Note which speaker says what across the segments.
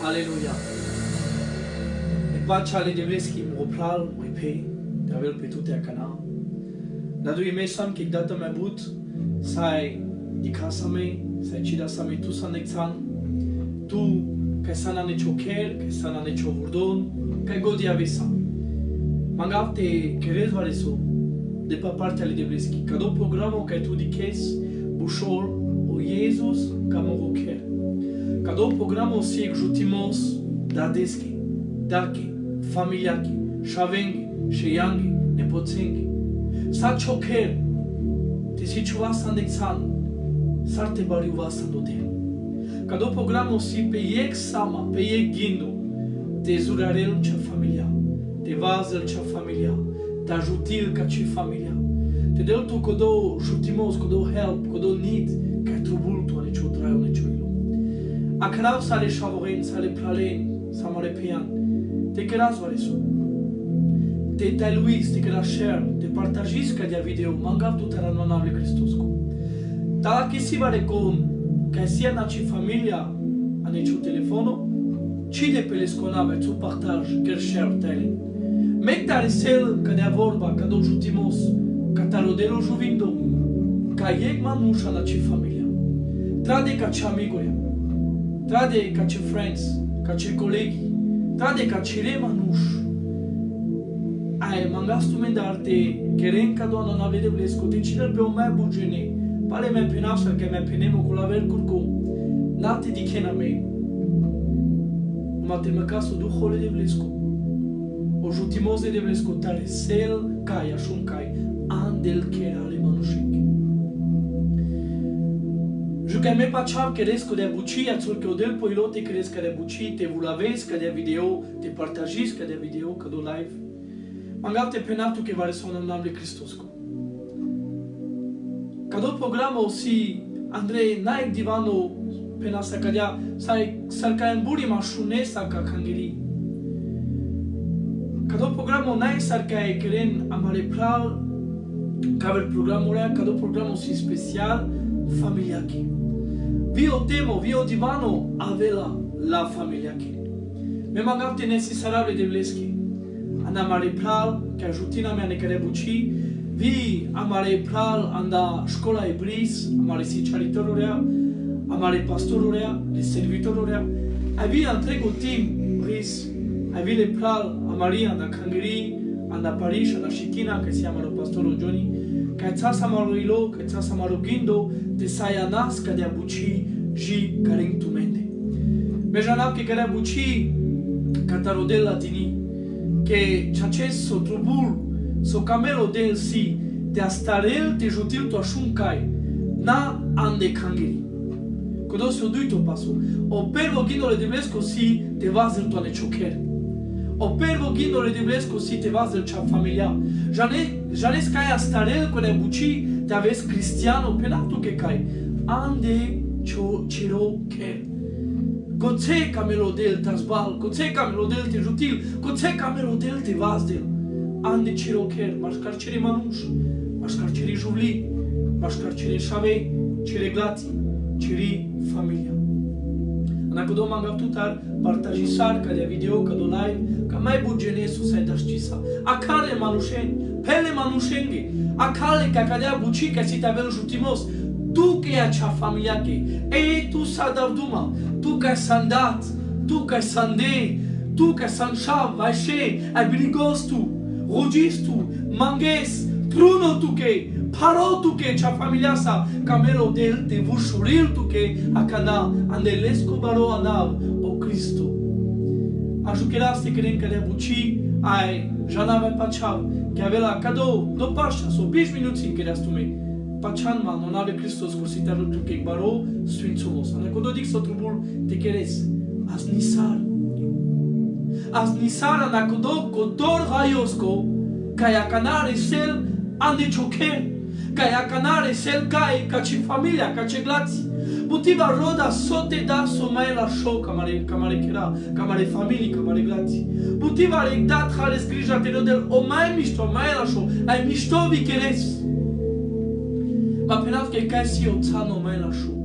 Speaker 1: Aleluia. E pacea le devleski mropral, pe, travel pe tute a canal. Nadu i mesam che data me but, sai di casa me, sai ci da same tu san exan. Tu che sana ne choker, che sana ne chovurdon, che godi avesa. Mangate che resvare so, de pa parte ale devleski. Cado programo che tu di kes, bușor, o Jesus, ca moroker. Cado programo si exutimos, dadeski, dake, familiaki, shavengi, sheyangi, nepoțengi. Sa choker, te situa sandexan, sarte bariuva sandodel. Cado programo si pe yek sama, pe yek gindu, te zurarel cea familia, te vazel cea familia, te ajutil ca ce familia. Te del tu codo jutimos, codo help, codo need, ca trubul tu ane cio draiu ne cio ilu. Acrau sa le shavoren, sa le pralen, sa mare pean. Te keras vare su. Te taluis, te keras share, te partajis ca dia video, mangav tu te ranonable Cristosco. Ta la che si vare con, ca sia naci familia ane cio telefono, ci de pe le sconave tu partaj, ker share tele. Mec tare sel ca dea vorba, ca do jutimos, ca tarodelo juvindo, ca iec manusha naci familia. Trade ca ce amigoria, trade ca ce friends, ca ce colegi, trade ca ce re manush. Ai mangastu mendarte, keren ca doana nave de vlesco, te ciner pe o mea bugene, pale mea penasha che mea penemo cu la ver curcu, nate di chena mei. Ma te măcasu du hole de vlesco. O jutimos de vlesco tare sel cai ashun cai, andel chera ale manushik. Juca me paciam keresco de abuci, ațul că odel poilote keresca de abuci, te vulavezi ca de video, te partajis ca de video, ca do live. Mangate penatu che va resonam namle Cristosco. Ca do programo si Andrei naik divano penasa cadea, sai sarca în buri mașunesa ca cangeri. Ca do programo naik sarca e keren amare pral, ca ver programul rea, ca do programo si special familiaki. Vio temo, vio divano avela la familiaki. Me mangate necesarable de vleski. Ana mare pral, che ajutina mea ne care buci, vi amare pral anda școla ebris, amare sicharitorurea, amare pastorurea, le servitorurea, ai vi întrego timp bris, ai vi le pral amaria anda cangeri, anda Paris, anda Shikina, che si amaro pastorul Johnny, che țasa maro ilo, che țasa maro gindo, te saia nasca de abuci ji caring tumende. Bejanap che care abuci catarodel latini, che ceaces so trubul, so camelo del si, te astarel te jutil tu ashun cai, na ande cangeri. Codo se oduito paso, o pervo ghindole de blesco si te vazel tu ane choker. O pervo ghindole de blesco si te vazel cea familia. Janes cai astarel cu ne buci, te aves cristiano penatu che cai. Ande ciro ker. Coțe camelodel tasbal, coțe camelodel te jutil, coțe camelodel te vazdel. Ande ciro ker, maș carcere manuș, maș carcere juvli, maș carcere șave, cere glati, ceri familia. Dacă do manga tutar partajisar ca de video, ca do live, ca mai bugenesu sai dașcisa. Acale manușeni, pele manușenghe, acale ca cadea buci ca si te avel jutimos. Tu că e acea familia che, ei tu s-a dat duma, tu că ai sandat, tu că ai sande, tu că ai sanșav, ai șe, ai brigos tu, rugis tu, manges, truno tu che, paro tu che cea familia sa, camelo del te vușuril tu che, a cana, andelesco baro anav, o Cristo. Ajucheraste că că de buci, ai, janave paciav, că avea cadou, do pașa, so 5 minuți în că tu mei. Pacian man, non ave Christos cursita tu che baro, sfințumos. Ana codo dic so trubul te queres, asnisar ana codo cotor raiosco, ca ia canare sel ande choker, ca ia canare sel cai ca ci familia, ca ce glați. Putiva roda sote da so mai la show, camare chera, camare familii, camare glați. Putiva regdat hales grija te del o mai mișto, mai la show, ai mișto vi queres. Ma penat che cai si o țano mai la show.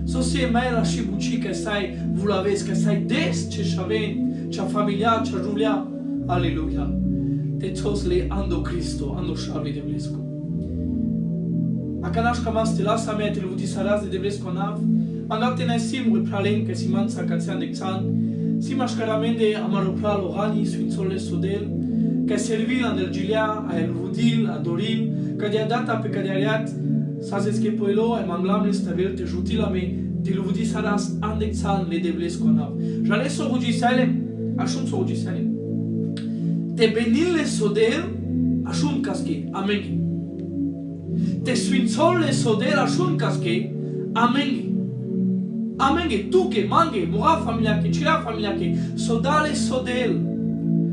Speaker 1: Sosie mai la și buci că sai vula vezi că sai des ce șaveni, ce familia, ce julia. Aleluia. Te toți le ando Cristo, ando șavi de blescu. Akanash kamas te lasa mea te luti saraz de blescu nav. Angap te ne simul pralen că siman sa cațean de xan. Simaș caramende amaropral orani sfințole sodel. Că servil energia a el rudil, a doril, că de data pe care ariat s-a zesche poelo ai manglam le stavel te jutila me de luvudi saras andexan le de blescu nav. Jale so rugi salem, ashun so rugi salem. Te benile sodel, ashun casche, amen. Te sfințole sodel, ashun casche, amen. Amen. Tu che mange, mura familia che, cira familia che, sodale sodel,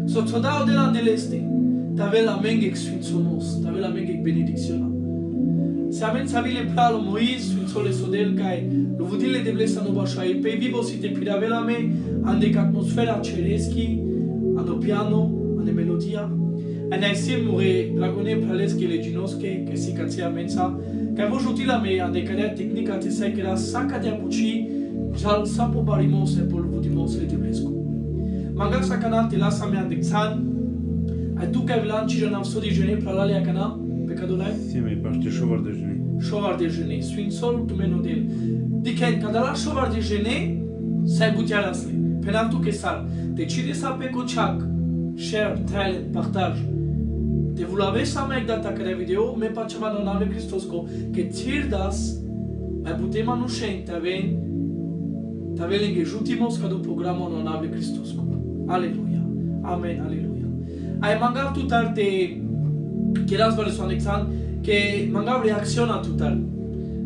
Speaker 1: sodal de la deleste. Tavel amen che sfințomos, tavel amen che benedicționa. Se amen savile pralo Mois, sfințole sodel kai, luvodile de blesa no bașai, pe vivo si te piravela me, ande că atmosfera cereschi, ando piano, ande melodia. Anai simure dragone pralesche leginosche, che si cația mensa, că vă jutila me ande care tehnica te sai că era saca de apuci, jal sapo barimose por vudimose de blesco. Manga sakana te lasa me andexan, ai tu că vilan ci janam so de jene pralale akana, pe cadolai?
Speaker 2: Si mi paște șovar de jene.
Speaker 1: Șovar de jene, swin sol tu menodel. Diken cadala șovar de jene, sai butialasle. Penam tu că sal. Decide sa pe cochac, share, talent, partage. Te vulaves sa me data care video, me pa ceva non ave Cristosco, că tirdas mai putem anușeni tavelenge jutimos ca do programa non ave Cristosco. Aleluia. Amen, aleluia. Ai mangav tutar te Chiras vale son exan que mangav reacționa tutar.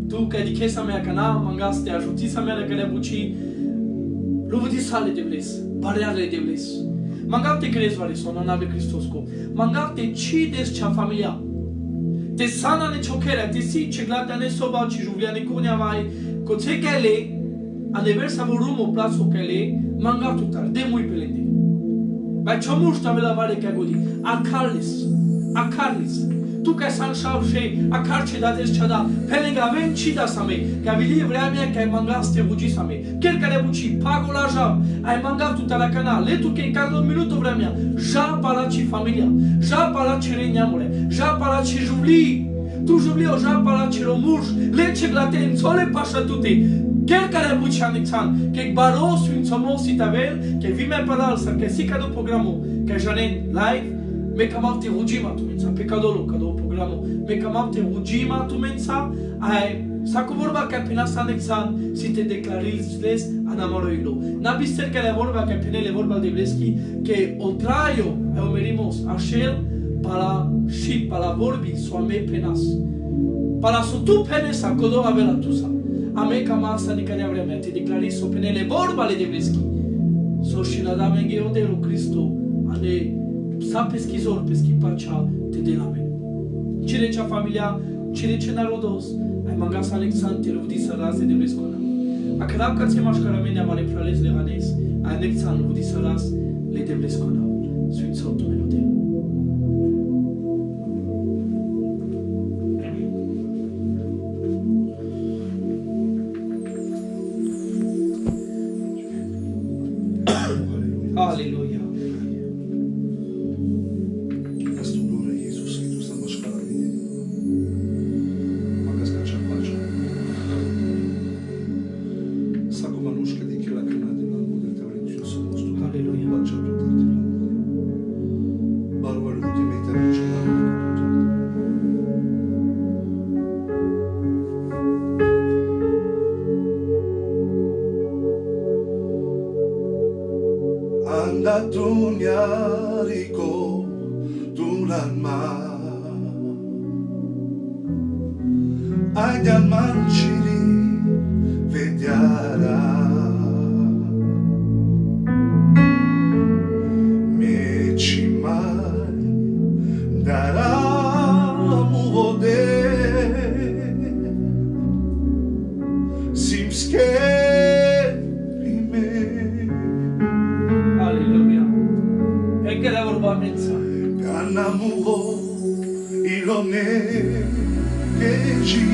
Speaker 1: Tu că dikesa mea cana, mangas te ajutisa mea că le buci luvudi sale de bles, bareale de bles. Mangav te crezi vale son non ave Cristosco. Mangav te cides cea familia. Te sana ne ciochere, te si ce glata ne soba ci juvia ne curnia vai, co ce cale, a versa vorumo plaso cale, mangav tutar, de mui pelende. Vai ciomuș tabela vale că godi, a Carlis, tu că san șavșe, a carce da des chada, pelenga ven cida same, că vili vrea mea că ai mangas te bugi same, chiar care buci, pago la jav, ai mangat tu la canal, le tu că în cazul minuto vrea mea, ja palaci familia, ja palaci regnamule, ja palaci jubli, tu jubli o ja palaci romuș, le ce glate în sole pașa tute, chiar care buci anexan, că baros un somos itavel, că vime palal să că si cado programul, că janen live, me camam te rugima tu mensa, pe cadolo, cadou programo, me camam te rugima tu mensa, ai, sa cu vorba că pina sa anexan, si te declarisles anamoroilo. Na bister că le vorba că pinele vorba de bleschi, că o traio, e omerimos, așel, pala și pala vorbi, soame penas. Pala so tu penes a codo avela tusa. A me cama sa de care vremea, te declaris so penele vorbale de bleschi. So și la dame gheo de lu Cristo, ane sa pesquizor, pesquipacea, te de la mine. Cine cea familia, cine ce narodos, ai mangas Alexandre, luvdi să raze de blescona. A cărab ca ți-e mașcaramene amare prales le ranes, ai Alexandre, luvdi să raz le de blescona. Sfințol tu melodie. Aleluia.
Speaker 3: Tunyariko tulanma Ayan manchiri vedyara Mechimai daramu vode Simske Canamuvo ilone keji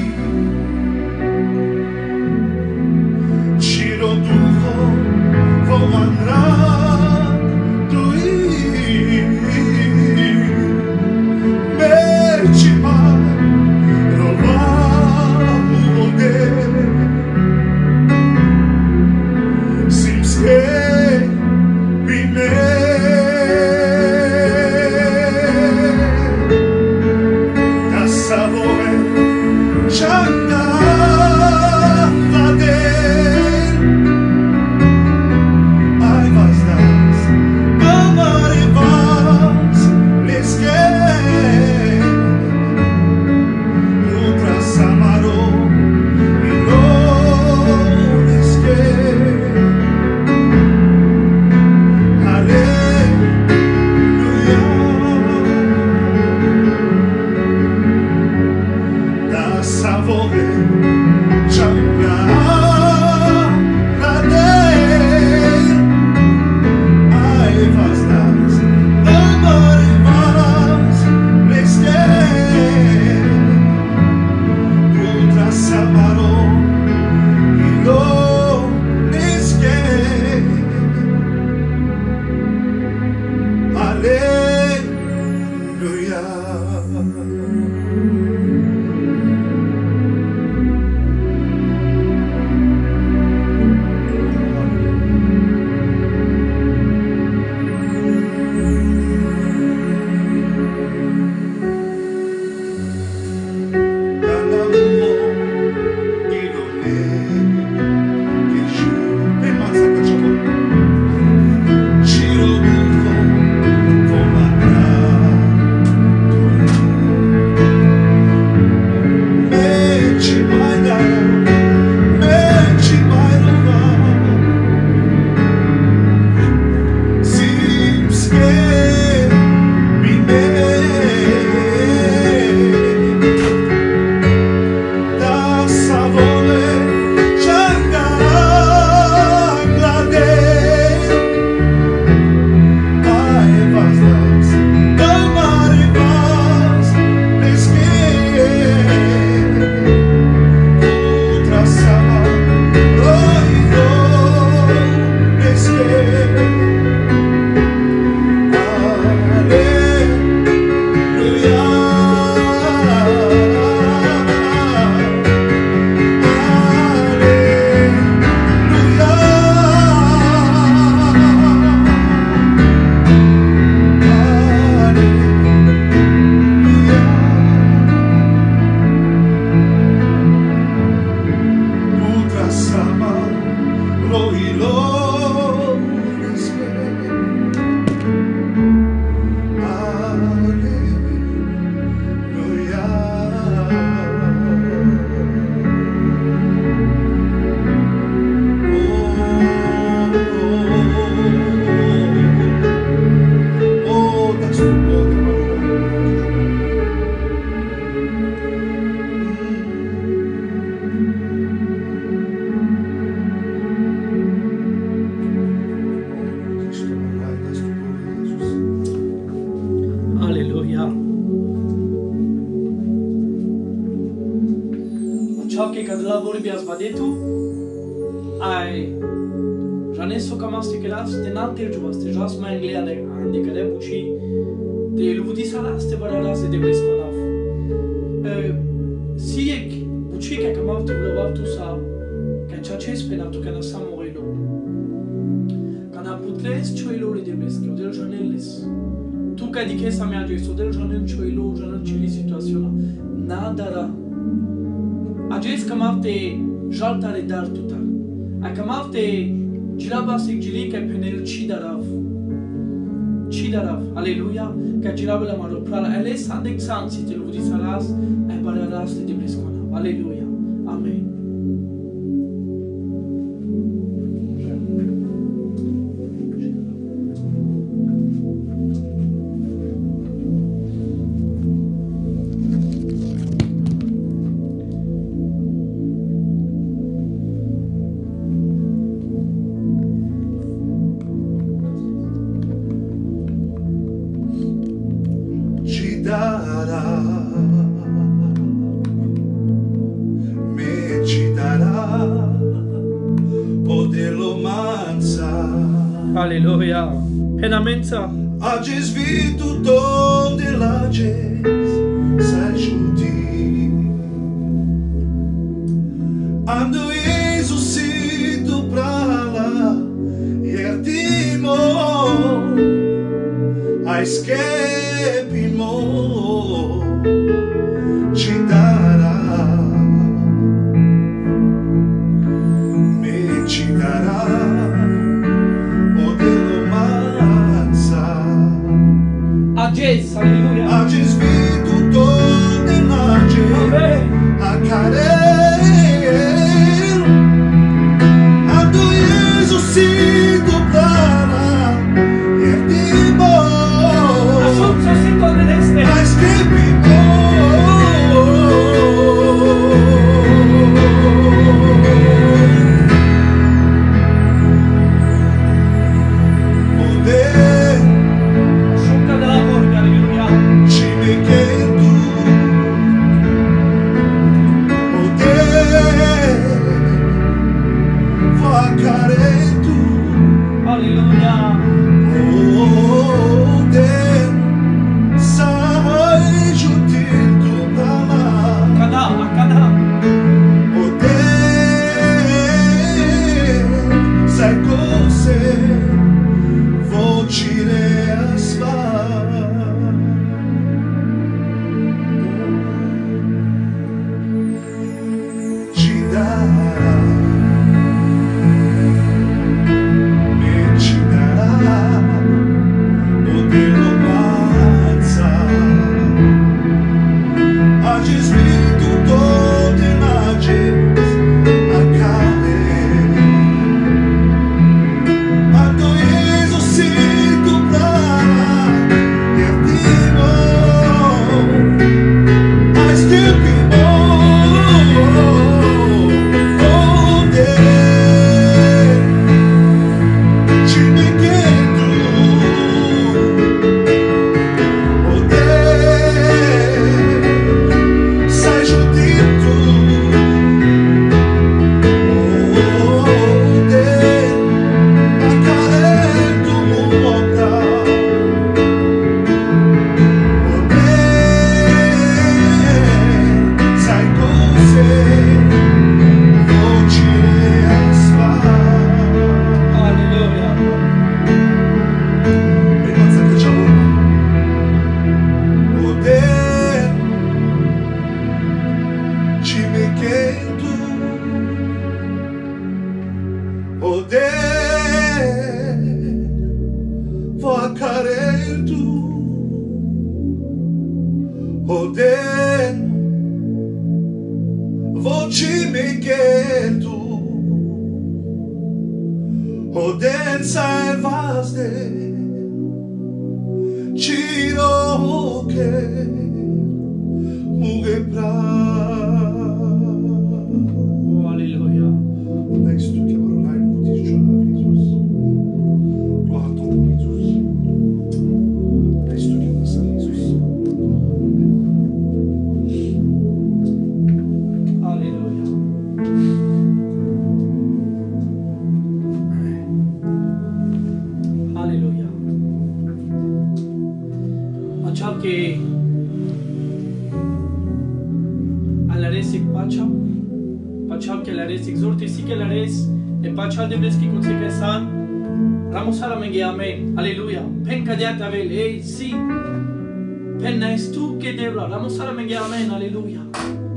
Speaker 1: ciò che lavori bi sbadetu ai janesso kamaste kelas de nante juvaste jas ma anglais ande kade buchi de luvudi salaste baralas de briskonaf si ek buchi ka kamav tu lovav tu sa ka chaches penato kana samorelo kana putles choilo le de brisko del janelis tu ka dike samia jo del janel choilo janel chili situazione nadara Acest camavte jaltare dar tutar. A camavte girabasik jilika penel chidarav. Chidarav. Aleluia. Ca girabela maroprala. Ele sandek sansi te luvudi saras e pararas te debrescona. Aleluia. Amen.
Speaker 3: Poderlo mansa
Speaker 1: Aleluia. Penamența.
Speaker 3: Ages viitor de lages să ajudi. Ando Jesusitu prala iertimo ai schepimo ci darà me ci darà
Speaker 1: Ages, aleluia.
Speaker 3: Ages viitor de lages a carel ando Jesusitu prala iertimo
Speaker 1: Assunto sinto neste.
Speaker 3: ai schepimo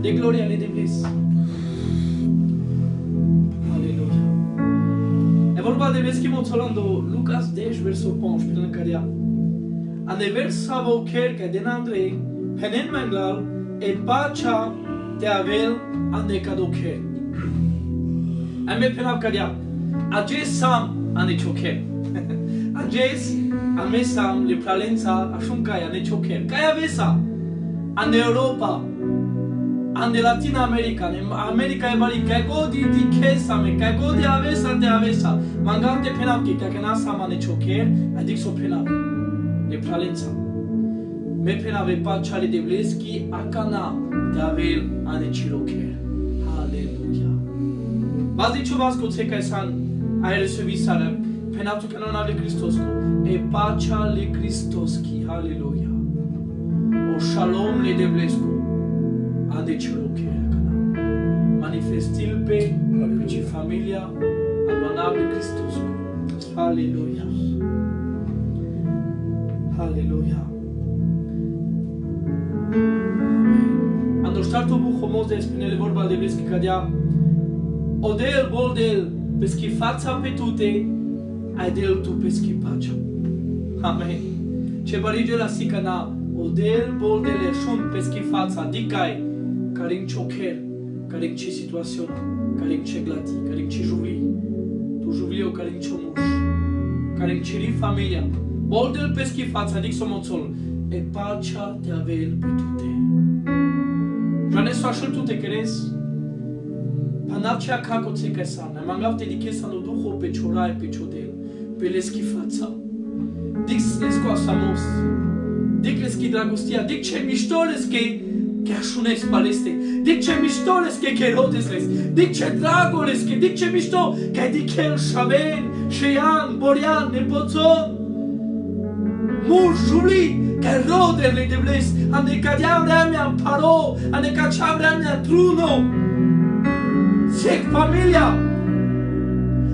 Speaker 1: De gloria le debes. Aleluia. E vorba de vezi că solando Lucas 10 versul 11 până care ane versa vo ker că de Andrei penen mangal e pacea te avel ane cadocher. Ame pena cadia. Ages sam ane choker. Ages ame sam le pralența ashunca ane choker. Caia vesa ane Europa ande Latina America, America e mari, che godi di kesame, che godi avesa te avesa, mangante penam che nasa mane choker, adik so penam, le pralența. Me penave pacea de vleski akana de avel ane chiroker. Aleluia. Bazi chovas ko tsekai san aire serviçara Penaltu că non ave Cristosco. E pacea le Cristoschi. Aleluia. O shalom le devlesco. Ade celochere. Manifestil pe ci familia amanable Cristosco. Aleluia. Aleluia. Ando starto bu homos de spinele vorba de veschi cadea. Odel boldel peschi fața pe tute, ai del tu peschi pacea. Amen. Ce barige la sicana, odel boldele shun peschi fața, dicai, caring choker, caring ce situațion, caring ce glati, caring ce juvli, tu juvlio caring chomuș, caring ciri familia, boldel peschi fața, dic somoțol, e pacea te avel pe tute. Janes fașel tute queres, panacea kako țeca sana, mangav te diche să nu duho pe ciorai pe ciodel, pe leschi fața. Dix lesco asamos, dic leschi dragostia, dic ce mișto leschi che ashunes paleste, dic ce mișto leschi che rodes les, dic ce drago leschi, dic ce mișto che dic el shaven, shean, borian, nepoțon, mur, juli, che roder le devles, ande cadea vrea mea paro, ande cacea vrea mea truno, sec familia,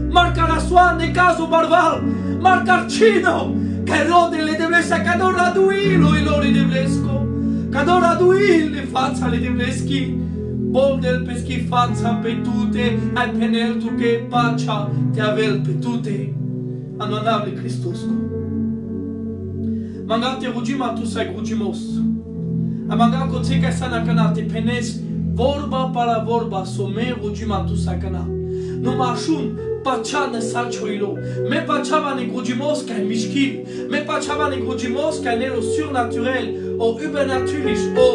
Speaker 1: marca la sua ne caso barval, marca arcino, che roder le devles, cador raduilo i loro devlesco, cador raduil le fața le devleschi, boldel peschi fața pe tute, ai penel tu che pacea te avel pe tute, anoanable Cristosco. Mangal te rugima tu sai rugimos. A mangal ko țeca sana cana te penes vorba para vorba some rugima tu sa cana. Nu mă așun pacea ne salcioilo. Me pacea ne rugimos ca mișchil. Me pacea ne rugimos ca nelo surnaturel o übernatürlich o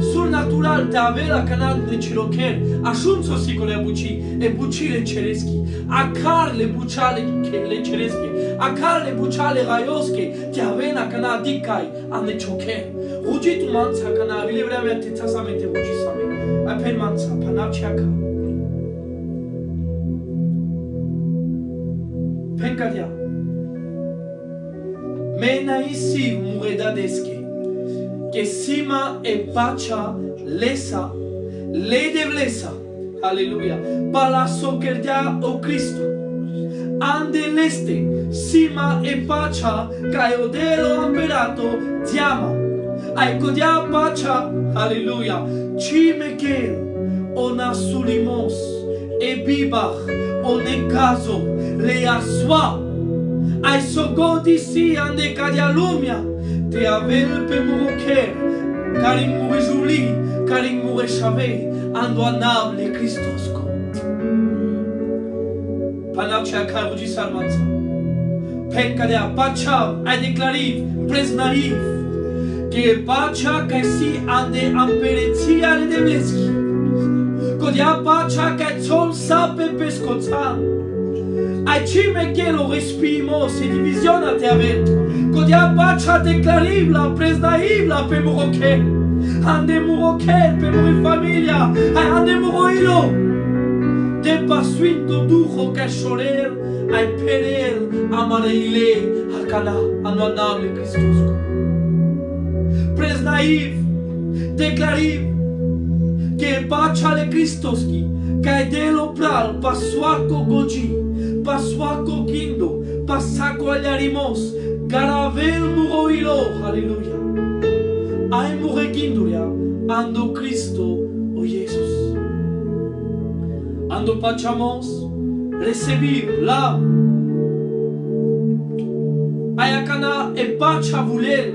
Speaker 1: surnatural te ave la canal de cilocher. Așun so sicole buci e bucile cereschi. Acar le buciale le cereschi. Acar le buciale raiosche te ave la canal dicai ane chocher. Rugi tu manța cana vile vrea mea te tasamente rugi same. Apen manța panaciaca. Pencadia. Mena isi muredadesche. Che sima e pacea lesa, le devlesa. Alleluia. Palaso cerdea o Cristo. Ande leste, sima e pacea, ca odelo amperato, tiama. Ai codia pacea, alleluia. Cimekel, ona sulimos, e bibach, o necazo, le asua. Ai sogodi si ande cadia lumia. Te avel pe murocher, caring mure juli, caring mure chave, andoanable Cristosco. Panacea carugi salmanța. Pencadea pacea ai declariv, preznaiv, che pacea ca si ande ampereția le devleschi. Codia pacea ca țol sape pescoțan. Ai cime che lo respimo se divisiona te avel. Codia pacea declariv la preznaiv la pe murocher. Ande murocher pe muri familia. Ai ande muroilo. De pasuito dujo ca șorer. Ai perel amareile alcana anoanable Cristosco. Preznaiv declariv che pacea le Cristoschi ca delo pral pasuaco gogi. Pasuaco gindo, pasaco aliarimos, garavel muroilo, aleluia. Ai mureginduria, ando Cristo, o Jesus. Ando pachamos, recebir la. Ayacana e pacea vulel,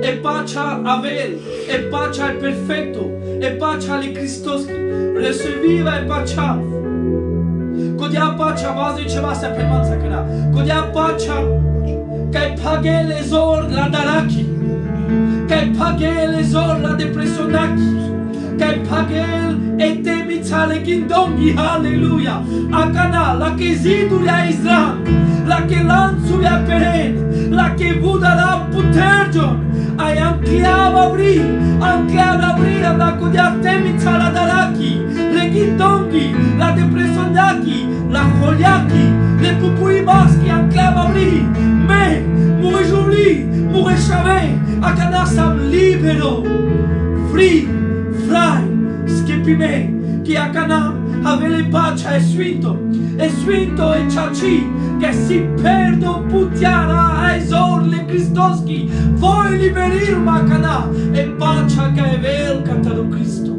Speaker 1: e pacea avel, e pacea e perfecto, e pacea li Cristoski, recebiva e pacea. Codia pacea, vază ceva să permanța căna. Codia pacea, că-i paghele zor la daraki, că-i paghele zor la depresionaki, că-i paghel e temița le ghindonghi, aleluia. Acana, la che ziduri a Israel, la che lanțuri a peren, la che vuda la putergion, ai ancleava abri, la codia temița la daraki, le sitongi, la depressionnaki, la choliaki, les pupui maschi anclamabli, mais mure joli, mure chave, akana sam libero, free, frai, schepime, che akana avere pace e swinto e ciaci, che si perdo putiara a esorle cristoschi, voi liberir makana e pace che è vel cataro Cristo.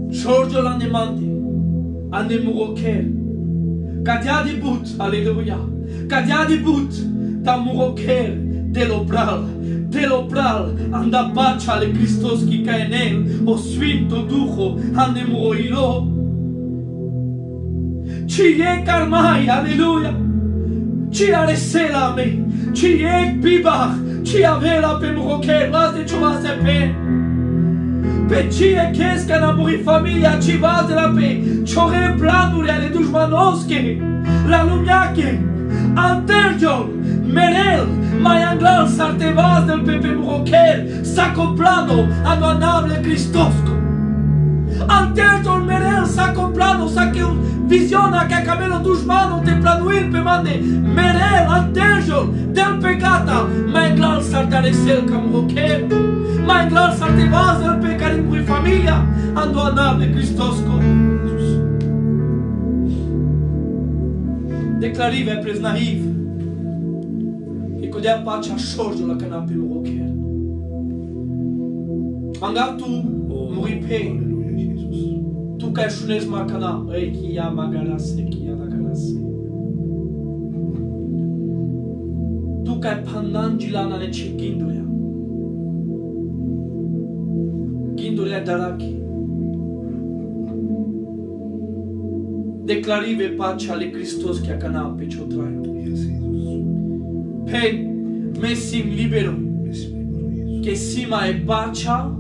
Speaker 1: Giorgio l'animante, anemuroker, cadia di but, alleluia, cadia di but, tamuroker, delobral, anda pace alle cristoschi che è nel, o swinto duco, anemuroilo. Ci è carmai, alleluia, ci areselame, ci è bibach, ci avela pe muroker, las de ciovase pe. Pe cine chesca na muri familia ci vade la pe, ciore planuri ale dușmanosche, la lumiache, antergiol, merel, mai anglal sartevaz del pe murocher, sacoplano, anuanable cristosco. Antergiol, merel, sacoplano, sache visiona che camelo dușmano te planuil pe mande, merel, antergiol, del pecata, mai anglal sartaresel ca murocher. Mai clar să-te bază pe care îmi pui familia, andoanable Cristosco. Declarive pres naiv, che codea pacea șorgiul la canapă murocher. Manga tu muri pe, tu ca șunezi macana, ei ia magarase, ia nagarase. Tu ca panangilana ne ciginduia. Gindurea daraki. Declarive pacea ale Hristos che a cana pe ciotraio. Pe mesim libero. Che sima e pacea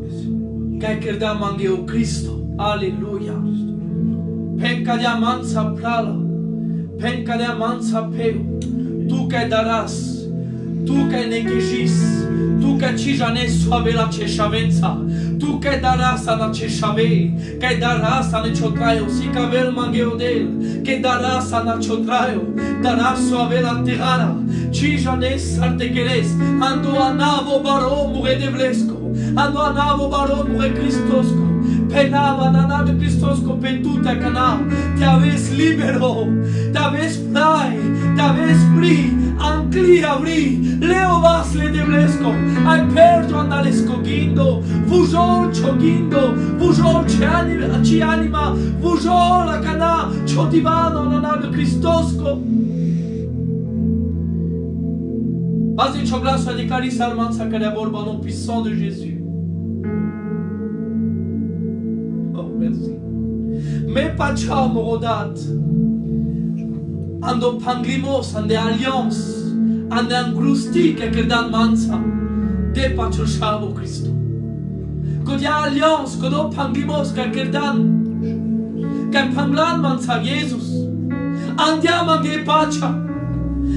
Speaker 1: che ai credea mangheo Cristo. Alleluia. Pen cadea mansa plala. Pen cadea mansa peu. Tu che daras. Tu che neghejis. Tu che ci jane soave la ceșavența. Tu che darasa na ceșave, che darasa ne ciotraio, si cavel mangeodel, che darasa na ciotraio, daraso avela terana, ci janes artegeres, ando anavo baro mure de vlesco, ando anavo baro mure cristosco, penava na nave cristosco pe tuta cana, te aves libero, te aves frai, te aves free, ancli avri, leo vasle de vlesco, ai perdo andalesco gindo, vujol ciogindo, vujol ci anima, vujol la cana, cio divano non ave cristosco. Vas-y, ciò glasso a declari salmanza che la vorba non puissant de Jésus. Oh, merci. Me pacea morodat, ando panglimos, ande alliance, ande angrusti che credan mansa, de pacel șavo Cristo. Codia alliance, codo panglimos che credan, che panglan mansa Jesus. Andiamo anche pacea,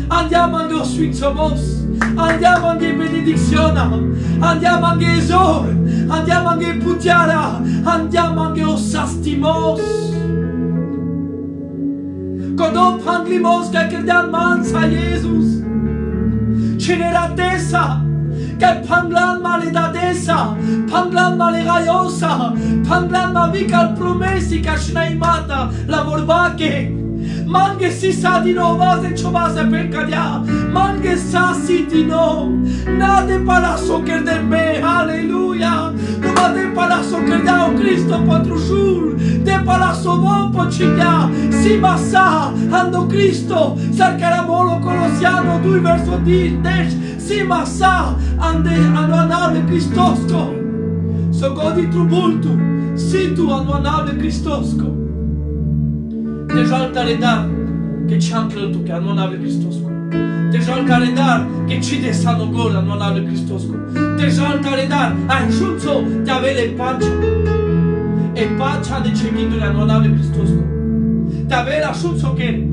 Speaker 1: andiamo anche ossuizomos, andiamo anche benedizione, andiamo anche esor, andiamo anche putiara, andiamo anche osastimos. Codo panglimos che credan mansa Jesus. Generatesa, che panglan maledadesa, panglan maleraiosa, panglan mavical promesi ca shnaimata, la vorbache. Mange si sa di no, vase ciovase per cadea, mange sa si di no, nade palasso che de me, alleluia, nu ma de palasso che dea Cristo patrușul, de palasso vom pocidia, si ma sa, ando Cristo, sarcaramolo Colosiano 2 verso 10, si ma sa, ande anuanale Cristosco, so godi trubultu, si tu anuanale Cristosco. Deja il caledar che ci anche tu che non ave Cristosco. Deja il caledar che ci desano gola non ave Cristosco. Deja il caledar ajunso te avere pace. E pace de cemindura non ave Cristosco. Te avere ajunso che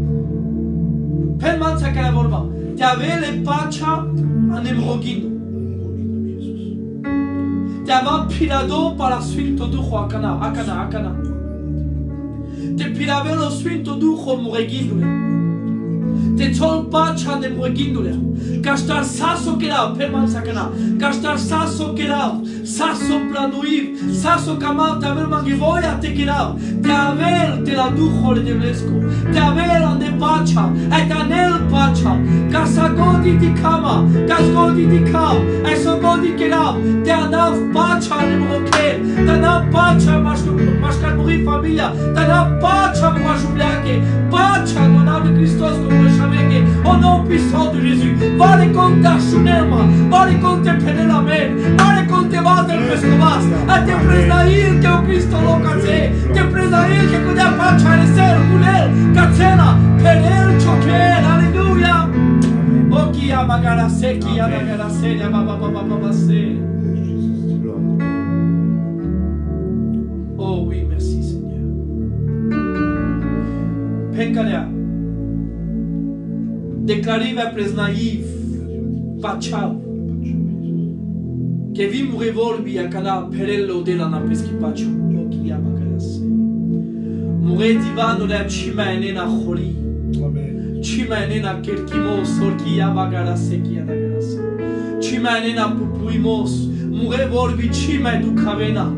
Speaker 1: per manța che la vorba Te avere pacea a nemrogino. Te avea pirado para Sfinto Duho acana. Te piravelo Sfinto Duho muregindule. Te tol pacea nemrogindule. Castar saso kerau, perman sakana. Castar saso kerau, saso planuiv, saso kamal te aver mangivoia te kerau. Te aver te la Duho le devlesco. Te aver ande pacea, et anel pacea. Casa godi di kama, cas godi di kau, e so godi kerau. Te anav pacea nemroker, te anav pacea mașcar muri familia, te anav pacea moajuleache, pacea non ave Christos como șameche, o nou pisau de Jésus. Vale con te așunelma, vale con te penelamen, vale con te vazel pescovas, a te preznail que o Cristo locațe, te preznail que codea pacea reser, mulel, cacena, penel, choker, aleluia. Okia magarase, kia magarase, bababababase. Oh oui, merci Seigneur. Penkalea. Declariva preznaiv, pacea. Che vi murevorbi a cana perello della na peschi pacea. Okia magarase. Mure divano le cima enena khori. Chimanena kerkimos orkia bagarase kia bagarase. Chimanena pupuimos mure vorbi chima educavena.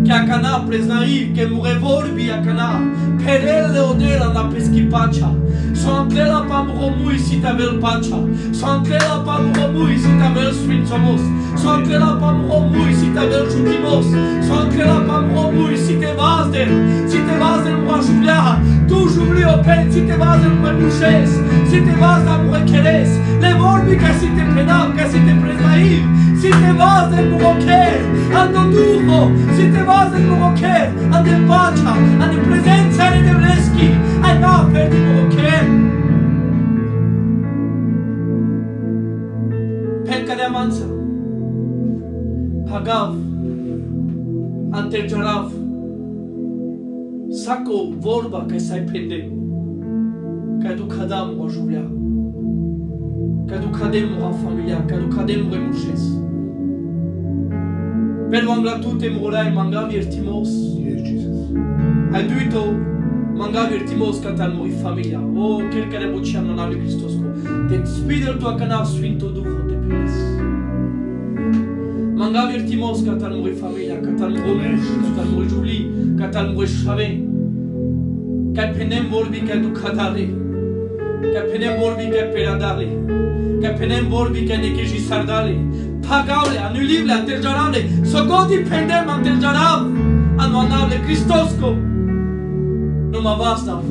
Speaker 1: Que a cana preznaiv que mure vorbi a cana perelle odela na peschi pacea. Soantlela pam romui si tavel pacea. Soantlela pam romui si tavel sfințomos. Soantlela pam romui si tavel jutimos. Soantlela pam romui si te vazden. Si te vazden moajublea. Tu jubli o pen si te vazden menușes. Si te vazden murecheres. Le vorbi ca si te penam, ca si te preznaiv. Si te vazden murocher. Ando duho. Si te vazden murocher. Ande pacea. Ande prezența de devleschi. Ai na perdi murocher. Penca de amanța. Hagav. Anterjarav. Saco vorba că să-i pendem. Că du cadam o jublea. Că du cadem o familia. Că du cadem o remușes. Pelo anglatute morai mangavi ertimos. Ai duito mangavi ertimos că tal mori familia. O quel care bociam non ave Christos co. Te spidel tu a cana Sfinto Duho te pedes. Mangavi ertimos că tal mori familia, că tal mori că tal mori jubli, că tal mori șave. Că penem vorbi că du cadare. Că penem vorbi că peradale. Că penem vorbi că negeji sardale. Pagaule, anulivle, anterjaravle. Sogodi pendem anterjarav. Anuanavle Christosco. Numa vazdav.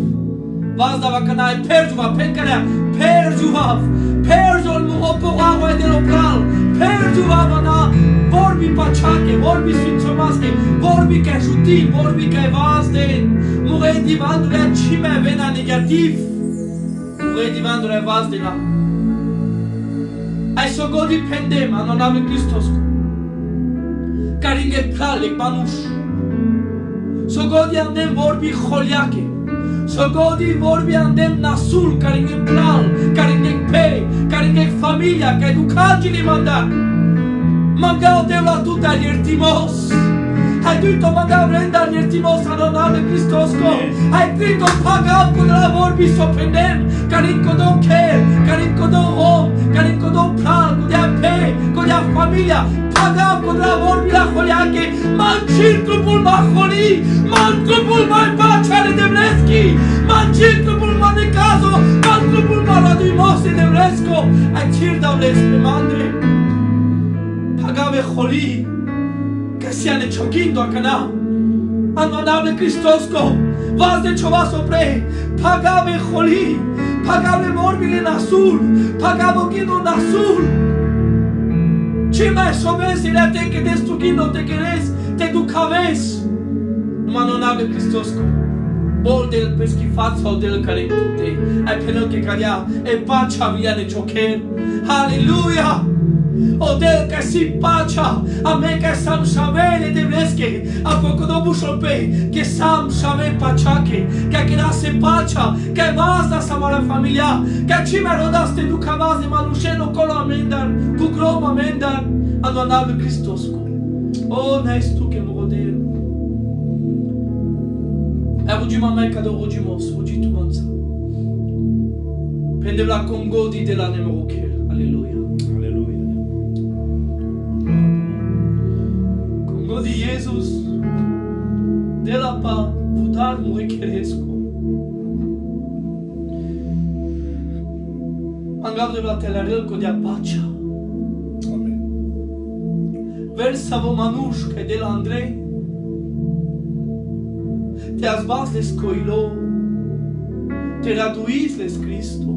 Speaker 1: Vazdav a canai perjuva, pencanea. Perjuvav. Perjol muhoporaua de lopral. Perjuvav ana. Vorbi pachache, vorbi sfințomasche. Vorbi ca jutin, vorbi ca vazden. Mure divandule cime vena negativ. Mure divandule vazdela. Ai sogodi pendem, non ave Christos. Caringe plale, panuș. Sogodi andem vorbi holiache. Sogodi vorbi andem nasul, caringe plal, caringe pe, caringe familia, ca educagi li manda. Mangau de la tuta iertimos. Hai duito mangau renda iertimos, non ave Christos. Hai trito pagav cu la vorbi so pendem, carinco don ker, carinco don rom, carinco don plan, cu dea pe, cu dea familia. Pagav cu la vorbi la holiache, mancin trupul ma holi, man trupul mai pacea de devleschi, mancin trupul ma de cazo, man trupul ma la duimos de devlesco. Ai tirda vlespe mandre. Pagave holi, că siane ciochindo a cana. Anonavle Christosco, vas de ciova sopre, pagave holi, pagave vorbile nasul, pagave ochino nasul. Ce mai sovesi la te que destrugindo te queres, te ducaves. Numai anonavle Christosco, bol del peschifat sau del care tute, ai penel que cadea, e pacea via de chocher. Aleluia! O del che si pacia, a me che sam shavele de vleske, a poco do bushope, che sam shave pachake, che la se pacia, che vazda samara familia, che ci me rodaste du cavaze manusheno colo amendar, cu grom amendar, anonave Christosco. O nes tu che model. E rugima me cado rugimos, rugitu manza. Pende la congodi de la nemoker. Alleluia. Di Jesus de la pa putar muricheresco. Mangav de la telarel co de apacea.
Speaker 3: Amen.
Speaker 1: Versa vo manușca de la Andrei. Te azbas les coilo. Te raduis les Cristo.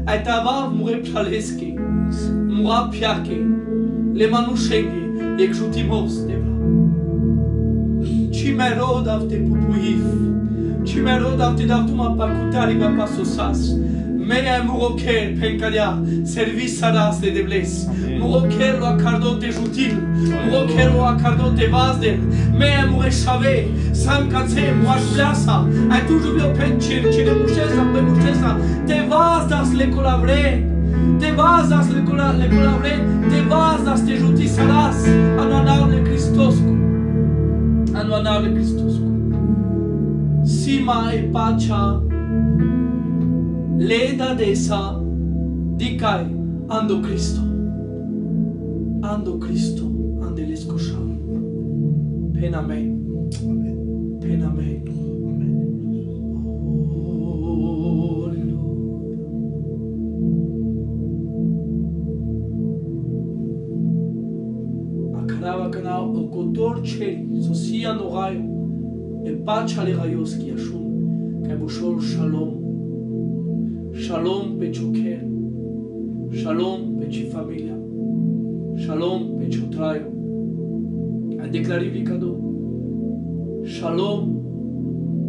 Speaker 1: Ai tavav mure praleschi. Mura piache. Le manușenghi. Exutimos deva. Ci me rodav te pupuif. Ci me rodav te datuma pacutari va pasosas. Mea muroker pencalia. Servisaras de debles. Muroker lo acardot te jutil. Muroker lo acardot te vazdel. Mea mureshave. Sancace moaș plasa. Ai tu jubio pencir. Cine mușeza. Te vazdas le colavre. Te vazdas le colavre. Te vazdas te jutisaras. Anuanavle Cristoscu. Anuanavle Cristoscu. Sima e pacea. Leda desa. Dicai. Ando Cristo. Ando Cristo. Ande l'escoșal. Pena me. Pena me. Canal o cotor ceri, sosia no raio, e pacea le raios ki ashun, kai bushol shalom, shalom pe choker, shalom pe ci familia, shalom pe chotraio, a declari vicado, shalom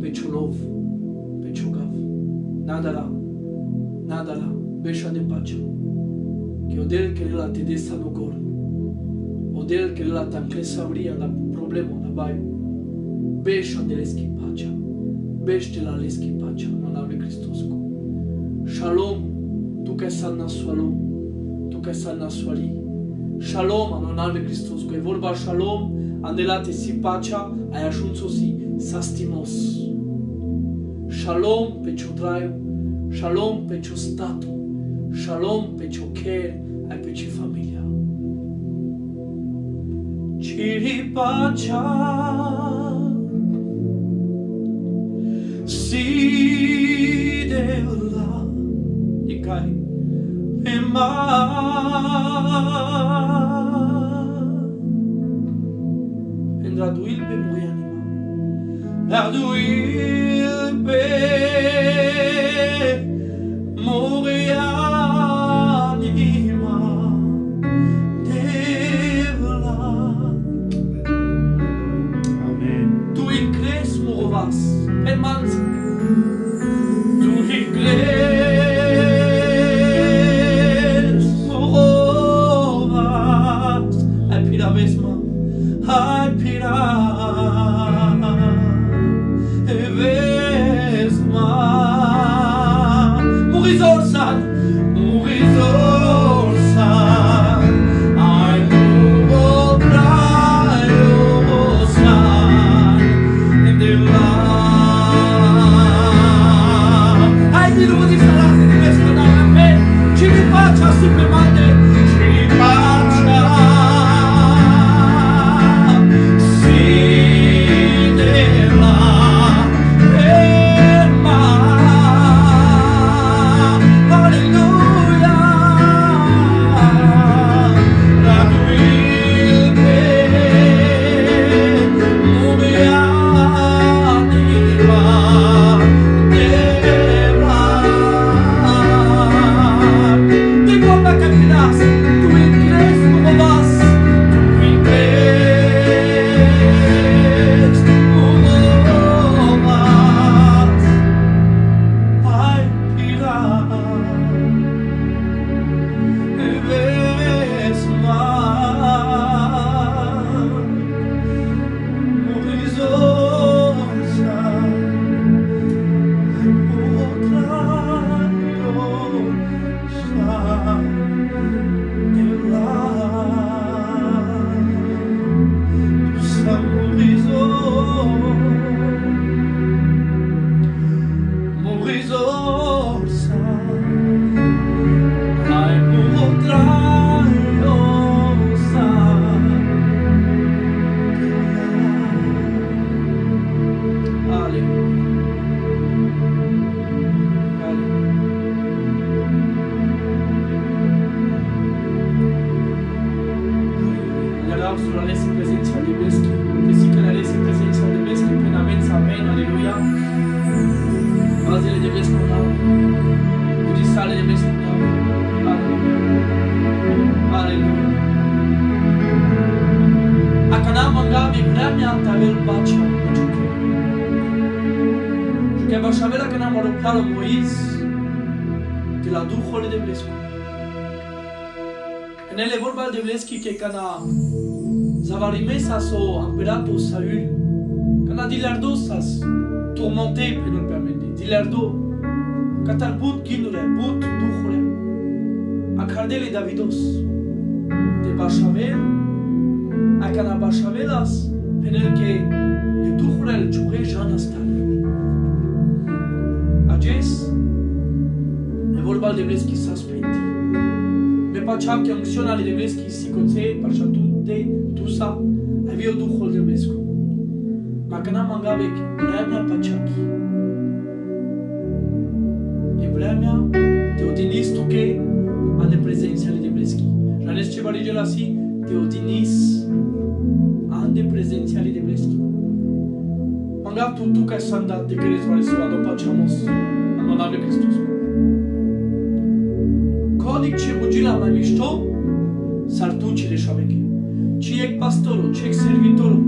Speaker 1: pe cholov, pe chogav, nadara, besha de pacea, que odel que la te desa no gor. Odel que la tanque sabría la problema na baio. Besha de leski pacha. Bește la leski pacha. Non ave Cristosco. Shalom. Tu che san nasualom. Tu che san nasuali. Shalom. Non ave Cristosco. E vorba shalom. Andelate si pacha. Ai ajunso si sastimos. Shalom pe ciotraio. Shalom pe cio stato. Shalom pe cio care. Ai pe ci familia. Ciri pacea si de la Icai pe ma Pendraduil pe muri anima Raduil pe muri anima per manzi tu igles morovas ai piravesma ai pira vesma murizorsan ai murotraiosan in the ci ripaccia sempre male, ci ripaccia, si della ferma, alleluia, raduil pe murianima, Te guarda che devresc cunoaște. Puteți sale devresc cunoaște. Aleluia. Acana mangavi vremea tavel bacha machuke. Că Bașavela când am aruncat la Moiz de la Duhul de Vlescu. În ele vorba de Vleschi că când a zavarimesa s-o amperatul Saul, când a dilerdo s-as turmente pe nu pe amende, dilerdo că tar but ghinurile, but Duhul, a cardele Davidos de Bașavel, a când a Bașavelas pe el că de Duhul el ciure jana stal. Acest e vorba de Vleschi s-a spenti. Me facea că unțiunea de Vleschi si conțe, așa tu sa, avea Duhul de Vlescu. Ma că n-am angavec, vremea paceachi. E vremea de odinis tu că ane prezenția de Vleschi. Rănesc ceva de la si, de odinis ane prezenția de Vleschi. Mangav tu ca s-am dat de crezi vale să vadă paceamos anonave Hristos. Codic ce bugila mai mișto s-ar duce șaveche. Ce e pastorul, ce e servitorul.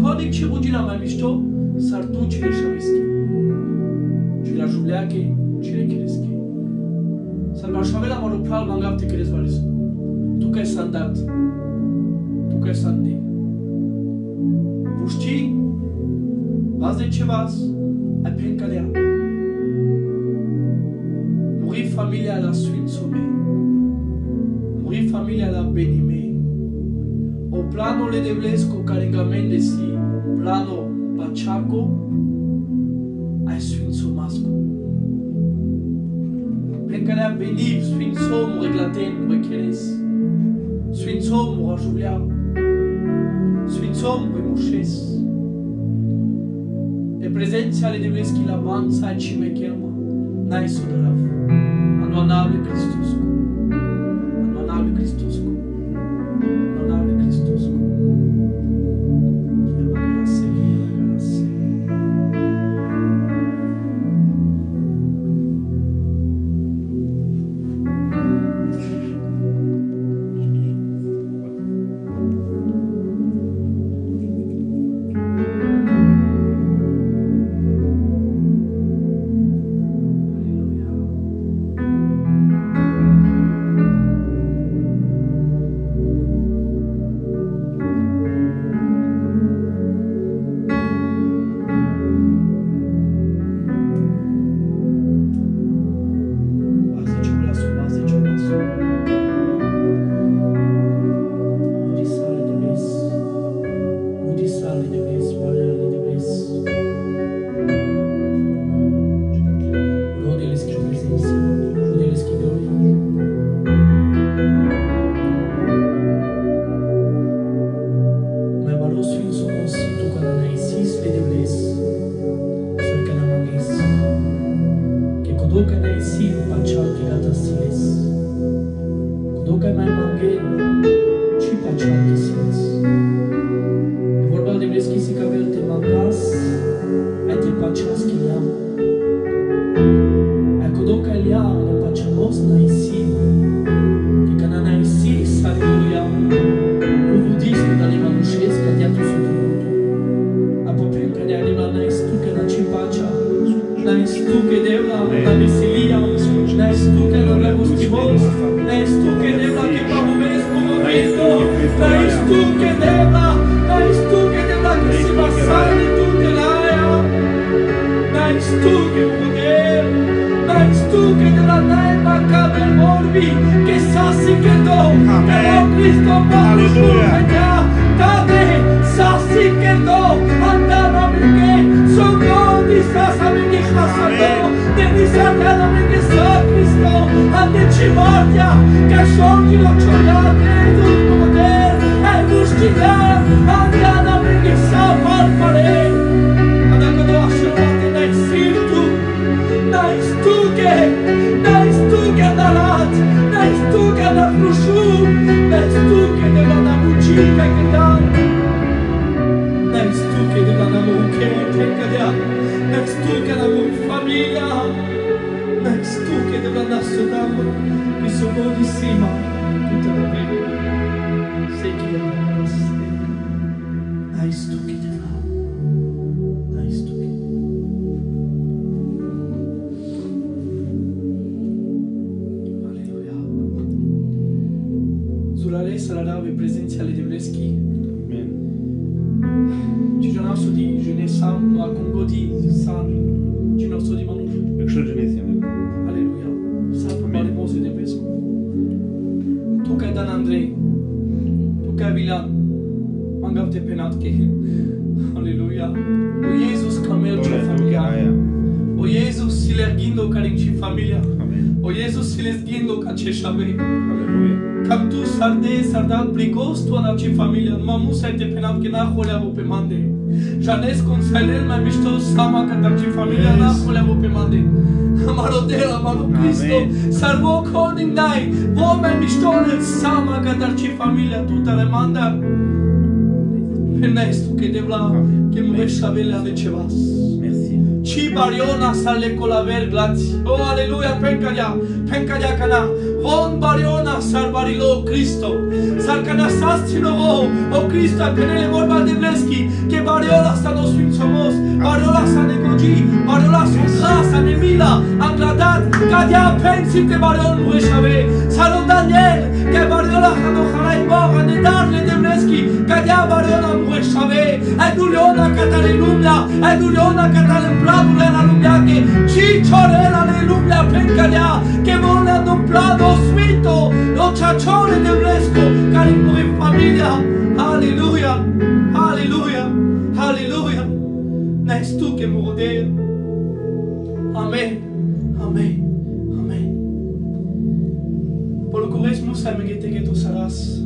Speaker 1: Codic ce bugila mai mișto s-ar duce șavesche. Ce la juleache, ce le cheresche. S-ar Bașavela mă rupral mangav te crezi vale să. Tu ca s-am dat. Tu ca s-am de. Puștii? Vas de ce vas? Ai pencalea. Muri familia la Sfințume. Muri familia la Benime. O planul de Vlescu carregamente si plano Pachaco ai Sfințumascu. Pencalea venir Sfințom reglaten recheres. Sfințom rajuleau. Sfințom remușes. E prezența ale de Vleschi la vanța și me chelma, n-ai sodărav. Anuanave Cristoscu. Anuanave Cristoscu. Anuanave Cristoscu. Ia grase, ia grase. Família nasso d'acqua, mi sono di cima, tutta la vita. Sei chi è la stella, hai stucchi di là, hai stucchi. Alleluia. Sulla resa la nave presenza alle Devleski. Ci sono naso di Genesam, ma con godi san, ci naso di Manu. Alleluia. Salve mare mose de pesco. Tu che Dan Andrei, tu che Vilan, mangavte penatke. Alleluia. O Jesus camel ci famiglia. O Jesus silergindo carinci famiglia. O Jesus silergindo cacesciave. Cam tu sarde sardal prigos tu anaci famiglia, ma musa te penatke na kholeavo pe mande. Janes consalel mai mișto sama cătaci familia na kholeavo pe mande. Amaro Deo, amaro Cristo, salvo calling dai, vo mai mișto sama cătaci familia tutta le manda. Penais tu che devla che mu vesh avele ave cevas.
Speaker 2: Merci.
Speaker 1: Ci bariona sale colaver glați. Oh aleluia pencadia cana. Von bariona salvarilo Cristo. Salcana sastino o Cristo penele vorba de Vleschi. Che bariola stanno sfințomos. Bariola sa negogi. Bariola sa nemila. Angladat. Cadia pensi te barion mu vesh ave. Salon Daniel. Che bariola hano harai boga de darle de Vleschi. Cadia bariona mu vesh ave. Ai duliona catale lumea. Ai duliona catale pladule la lumea che ci ciorela le lumea pencadia. Che volle hanno plado svito. Lo ciaccione de Vlesco. Cari in famiglia. Alleluia. Alleluia. Alleluia. Nes tu che mu rodeo. Amen. Amen. Amen. Polocures musa megete geto saras.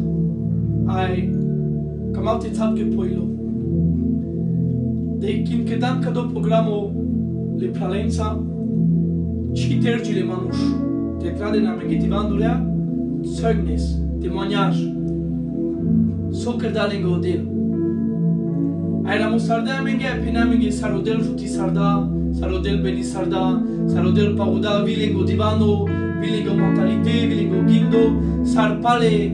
Speaker 1: Ai kamate tzadke poilo. De kin kedan kado programo le pralenza ci tergi le manuș. Te trade na megetivandulea Zeugnis, témoignage. Soker dalengo odel. Ai la musarda menge pena menge sarodel juti sarda, sarodel beni sarda, sarodel pauda vilengo divano, vilengo mentalité, vilengo gindo, sarpale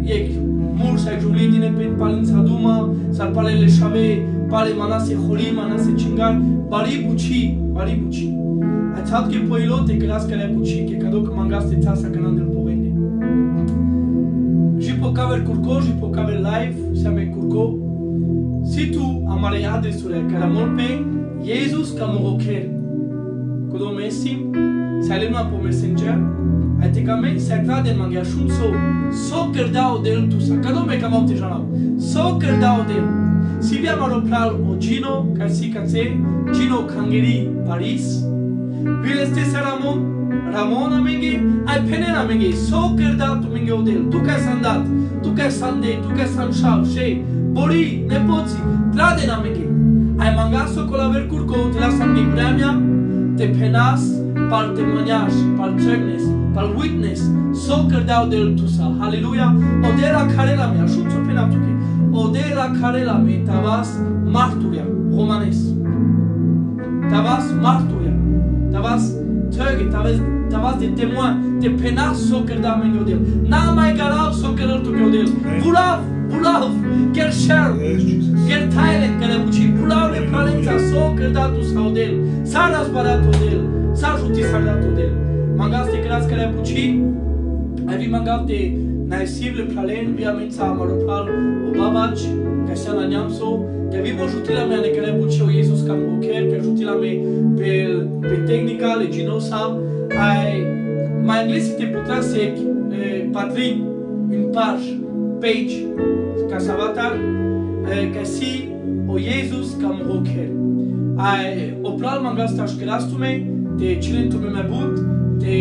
Speaker 1: yek mursa julidine pen palinsa duma, sarpale le shave, pale manase kholi, manase chingar, bari buchi. Ațat che poi lo te crească le buchi, che cado că mangaste țasa canal del povende. Și po cover curco, și po cover live, siame curco. Si tu amare adresure care amor pe Jesus ca moroker. Codo mesim, se alena po messenger, ate camen se trade mangia shunso, so cerdao del tu sa. Cado me camam te janau. So cerdao del. Si vi amaro plal o Gino, carsi cace, Gino Kangeri, Paris. Vil este Ramon amenghe, ai penen amenghe, so cerdao tu menghe odel. Tu ca sandat, tu ca sande, tu ca sanșal, she, bori, nepoții, trade amenghe. Ai mangaso colaver curco, te las amenghe premia, te penas, pal temoniaj, pal Zeugnis, pal witness, so cerdao del tu sa. Halleluja, odera carela mea, șunțo penatuche. Odera carela me tavas marturia, romanes. Tavas marturia, tavas Zeuge, tavas de témoin, de penas soker da mengodel. Na mai garau soker tu mengodel. Bulav, quer share, quer Thailand, quer buchi, bulav de pralența soker da tu saudel. Saras barato del, sajuti sarato del. Mangaste gras quer buchi, ai vi mangate na sible pralen via mența maropal o babaci, ca să la neamso, că vivo jutila mea ne care buci o Jesus cam rocker, că jutila me pe tehnica leginosa, ai mai englesi te putea să patrin un page, ca să avatar, ca si o Jesus cam rocker. Ai o pral mangasta șkelastume, te cilentume mai but, te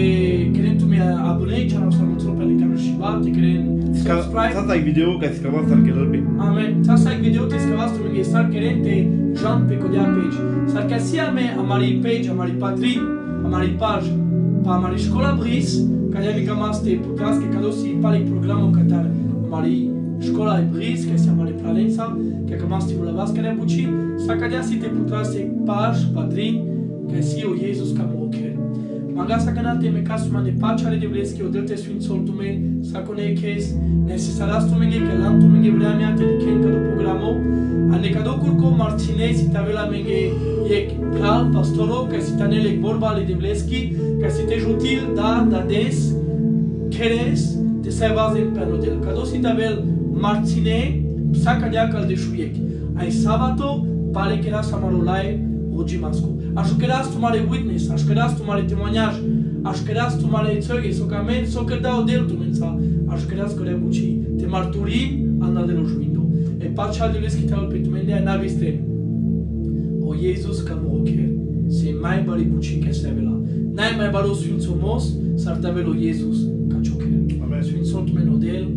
Speaker 1: kerentume abonei, ce am să mulțumesc pe canalul și ba, te keren subscribe.
Speaker 2: Tata ai video ca să cava star kelorbi.
Speaker 1: Amen. Tata ai video te scavastu me star kerente Jean pe codia page. Sar ca si ame amari page, amari patrin, amari page, pa amari școala bris, ca ja vicamaste putească ca dosi pali programul catar amari școala bris, ca si amari pralența, ca camaste vulavas ca ne buci, sa ca ja si te putească page, patrin, că si o Iisus ca mocher. Magasa canate me caso mane pacciare de vles che o delte sfințol tu me sa conekes necessaras tu menge che lan tu menge vremea te ken cado programo ane cado curco martinez tavela menge ek pral pastoro că si tanele vorba le de vleski că si te jutil da des keres te servas in penodel cado si tavel martine sa cadea cal de shuiek ai sabato pare che era samarolai Rojimasco. Aș căreas tu mare witness, aș căreas tu mare témoignage, aș căreas tu mare țări, so camen, so că dau del tu mensa, aș căreas că rebuci, te marturi anda de los juindo. E pacea de leschi tau pe tu mendea naviste. O Iisus ca mocher, se mai bari buci că se avela. N-ai mai baro sfințomos, s-ar tavelo Iisus ca ciocher.
Speaker 2: Amen.
Speaker 1: Sfințot menodel,